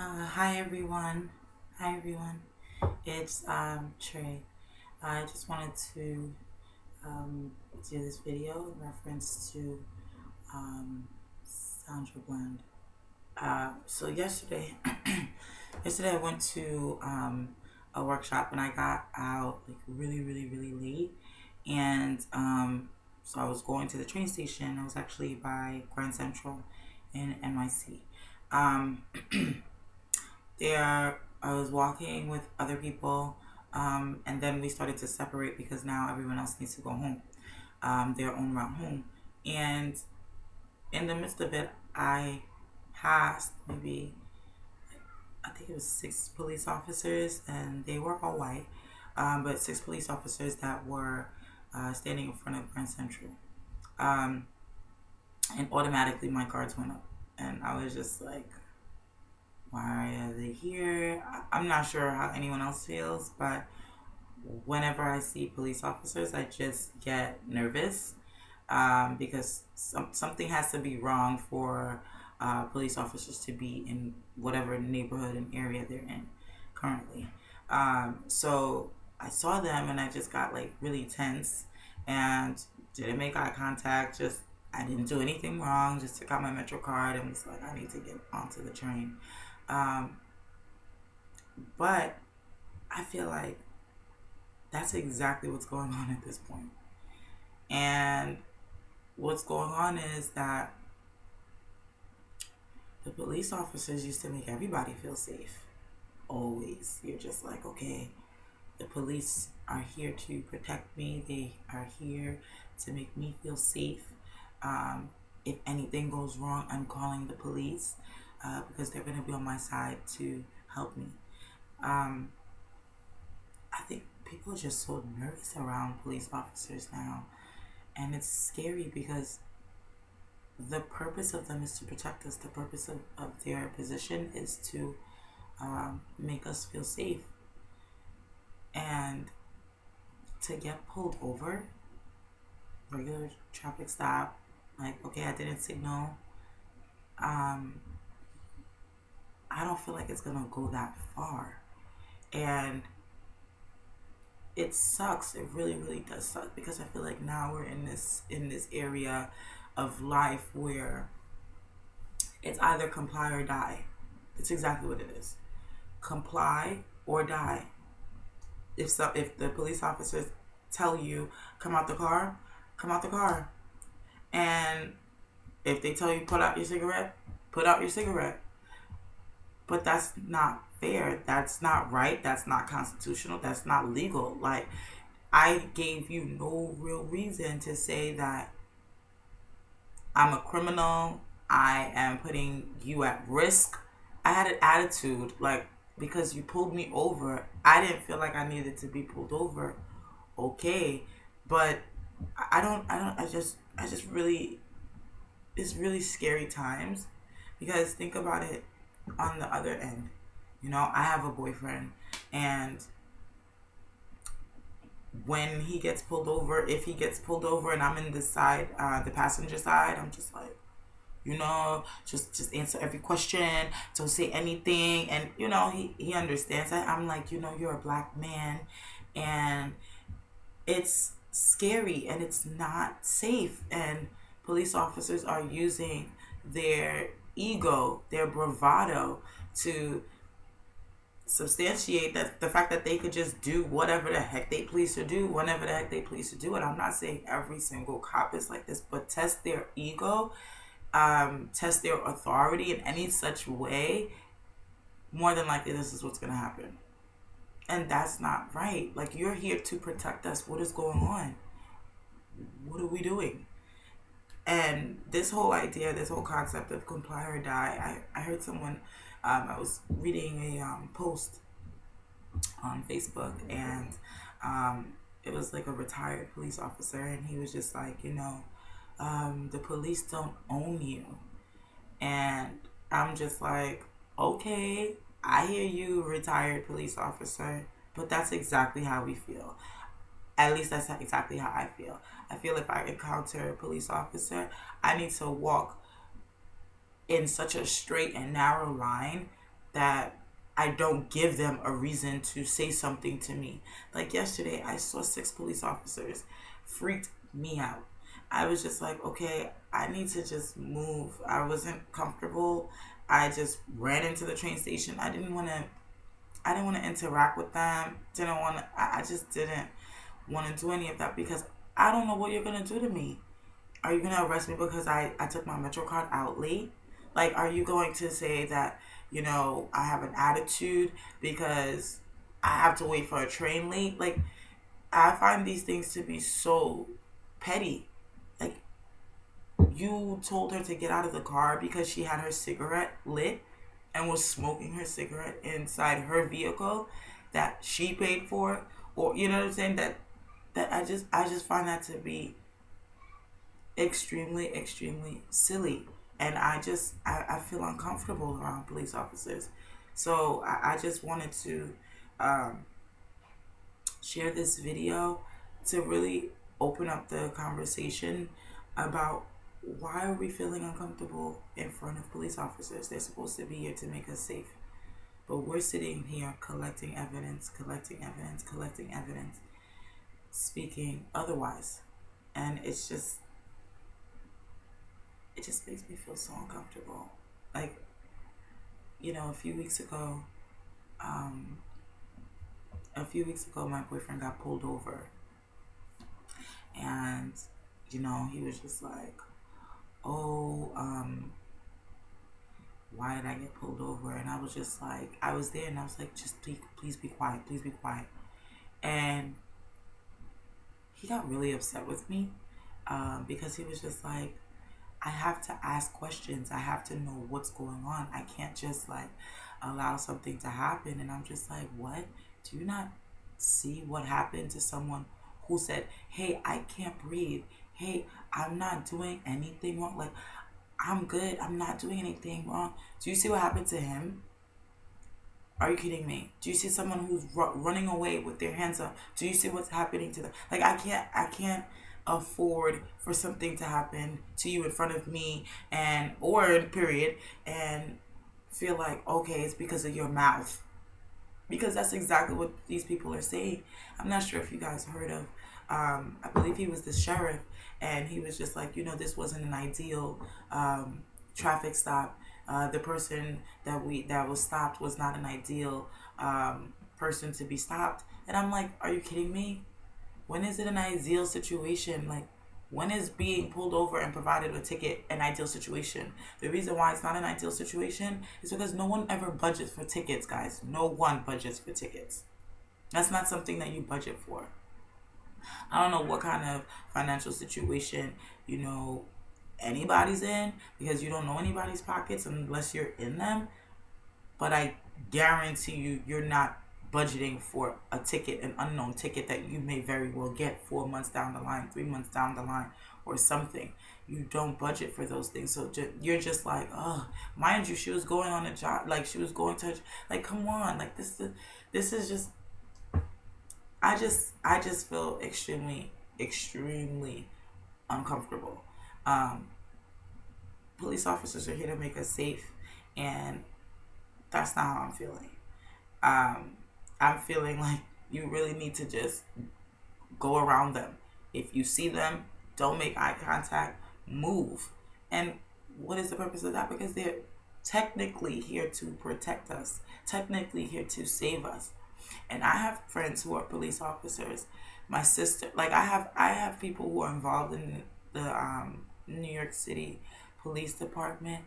Hi everyone. Hi everyone. It's Trey. I just wanted to um, do this video in reference to um, Sandra Bland. So yesterday I went to a workshop and I got out like really late, and so I was going to the train station. I was actually by Grand Central in NYC. Um, there I was walking with other people, and then we started to separate because now everyone else needs to go home, their own route home. And in the midst of it, I passed maybe, I think it was six police officers, and they were all white, but six police officers that were standing in front of Grand Central. Um, and automatically my guards went up, and I was just like, why are they here? I'm not sure how anyone else feels, but whenever I see police officers, I just get nervous, because something has to be wrong for police officers to be in whatever neighborhood and area they're in currently. So I saw them and I just got like really tense and didn't make eye contact. Just I didn't do anything wrong. Just took out my Metro card and was like, I need to get onto the train. Um, but I feel like that's exactly what's going on at this point. And what's going on is that the police officers used to make everybody feel safe. Always. You're just like, okay, the police are here to protect me. They are here to make me feel safe. If anything goes wrong, I'm calling the police because they're going to be on my side to help me. Um, I think people are just so nervous around police officers now. And it's scary because the purpose of them is to protect us. The purpose of their position is to make us feel safe. And to get pulled over, regular traffic stop, like, okay, I didn't signal. Um, I don't feel like it's gonna go that far. And it sucks. It really does suck because I feel like now we're in this area of life where it's either comply or die. It's exactly what it is. Comply or die. If the police officers tell you come out the car. And if they tell you put out your cigarette. But that's not fair. That's not right. That's not constitutional. That's not legal. Like, I gave you no real reason to say that I'm a criminal. I am putting you at risk. I had an attitude, like, because you pulled me over, I didn't feel like I needed to be pulled over. Okay. But I just really, it's really scary times because think about it on the other end. I have a boyfriend, and when he gets pulled over, if he gets pulled over and I'm in the side, the passenger side, I'm just like, just answer every question, don't say anything, and he understands that. I'm like, you're a black man, and it's scary and it's not safe, and police officers are using their ego, their bravado to substantiate that the fact that they could just do whatever the heck they please to do whenever the heck they please to do it. I'm not saying every single cop is like this, but test their ego, test their authority in any such way, more than likely this is what's going to happen. And that's not right. Like, you're here to protect us. What is going on? What are we doing? And this whole idea, this whole concept of comply or die, I heard someone, I was reading a post on Facebook, and it was like a retired police officer, and he was just like, the police don't own you. And I'm just like, okay, I hear you, retired police officer, but that's exactly how we feel. At least that's exactly how I feel. I feel if I encounter a police officer, I need to walk in such a straight and narrow line that I don't give them a reason to say something to me. Like yesterday, I saw 6 police officers. Freaked me out. I was just like, okay, I need to just move. I wasn't comfortable. I just ran into the train station. I didn't want to interact with them. I just didn't want to do any of that because I don't know what you're going to do to me. Are you going to arrest me because I took my Metro card out late? Like, are you going to say that, I have an attitude because I have to wait for a train late? Like, I find these things to be so petty. Like, you told her to get out of the car because she had her cigarette lit and was smoking her cigarette inside her vehicle that she paid for, or you know what I'm saying? That I just find that to be extremely, extremely silly. And I feel uncomfortable around police officers. So I just wanted to um, share this video to really open up the conversation about why are we feeling uncomfortable in front of police officers. They're supposed to be here to make us safe. But we're sitting here collecting evidence, speaking otherwise. And it just makes me feel so uncomfortable. Like, a few weeks ago, my boyfriend got pulled over. And, he was just like, oh, why did I get pulled over? And I was just like, I was there and I was like, just please be quiet, please be quiet. And he got really upset with me because he was just like, I have to ask questions. I have to know what's going on. I can't just like allow something to happen. And I'm just like, what? Do you not see what happened to someone who said, hey, I can't breathe. Hey, I'm not doing anything wrong. Like, I'm good. I'm not doing anything wrong. Do you see what happened to him? Are you kidding me? Do you see someone who's running away with their hands up? Do you see what's happening to them? Like, I can't afford for something to happen to you in front of me or period and feel like, okay, it's because of your mouth. Because that's exactly what these people are saying. I'm not sure if you guys heard of, I believe he was the sheriff, and he was just like, this wasn't an ideal traffic stop. The person that was stopped was not an ideal person to be stopped. And I'm like, are you kidding me? When is it an ideal situation? Like, when is being pulled over and provided a ticket an ideal situation? The reason why it's not an ideal situation is because no one ever budgets for tickets, guys. No one budgets for tickets. That's not something that you budget for. I don't know what kind of financial situation, anybody's in, because you don't know anybody's pockets unless you're in them. But I guarantee you, you're not budgeting for a ticket, an unknown ticket that you may very well get 4 months down the line, 3 months down the line, or something. You don't budget for those things. So you're just like, oh, mind you, she was going on a job, like she was going to, like, come on, like this is just, I just feel extremely, extremely uncomfortable. Police officers are here to make us safe, and that's not how I'm feeling. I'm feeling like you really need to just go around them. If you see them, don't make eye contact, move. And what is the purpose of that? Because they're technically here to protect us, technically here to save us. And I have friends who are police officers. My sister, like I have people who are involved in the New York City Police Department.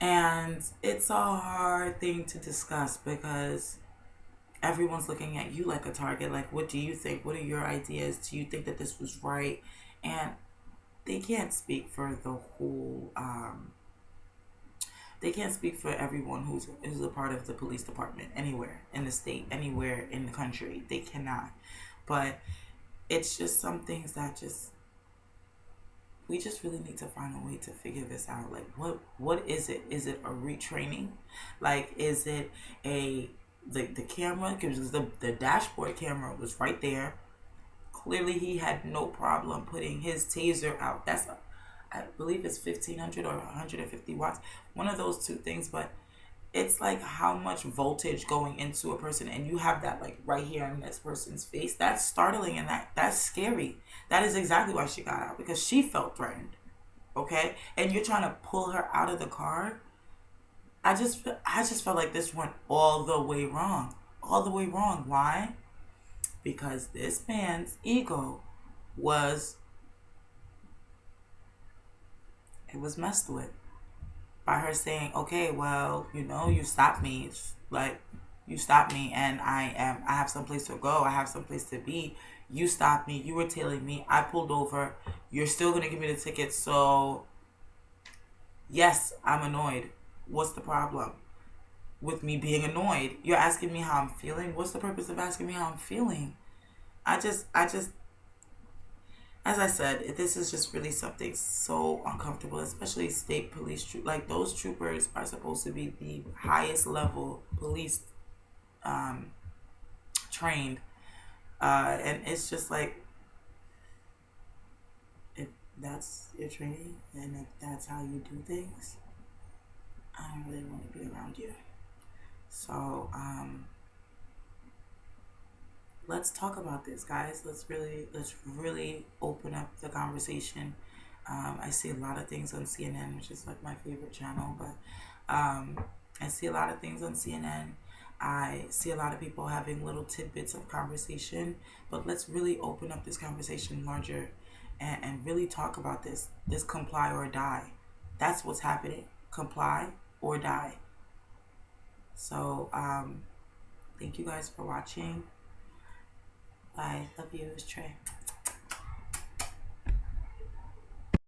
And it's a hard thing to discuss because everyone's looking at you like a target. Like, what do you think? What are your ideas? Do you think that this was right? And they can't speak for the whole, they can't speak for everyone who's a part of the police department anywhere in the state, anywhere in the country. They cannot. But it's just some things that we just really need to find a way to figure this out. Like, what is it? Is it a retraining? Like, is it the camera? Because the dashboard camera was right there. Clearly, he had no problem putting his taser out. I believe it's 1,500 or 150 watts. One of those two things. But it's like how much voltage going into a person, and you have that like right here in this person's face. That's startling, and that's scary. That is exactly why she got out, because she felt threatened. Okay, and you're trying to pull her out of the car. I just felt like this went all the way wrong, all the way wrong. Why? Because this man's ego was it was messed with by her saying, okay, well, you stopped me. It's like, you stopped me, and I have someplace to go. I have someplace to be. You stopped me. You were tailing me. I pulled over. You're still going to give me the ticket. So, yes, I'm annoyed. What's the problem with me being annoyed? You're asking me how I'm feeling. What's the purpose of asking me how I'm feeling? I just, as I said, this is just really something so uncomfortable, especially state police. Like, those troopers are supposed to be the highest level police um, trained. And it's just like, if that's your training and if that's how you do things, I don't really want to be around you. So, let's talk about this, guys. Let's really open up the conversation. I see a lot of things on CNN, which is like my favorite channel, but I see a lot of things on CNN. I see a lot of people having little tidbits of conversation, but let's really open up this conversation larger, and really talk about this comply or die. That's what's happening. Comply or die. So, thank you guys for watching. Bye. Love you. It's Trey.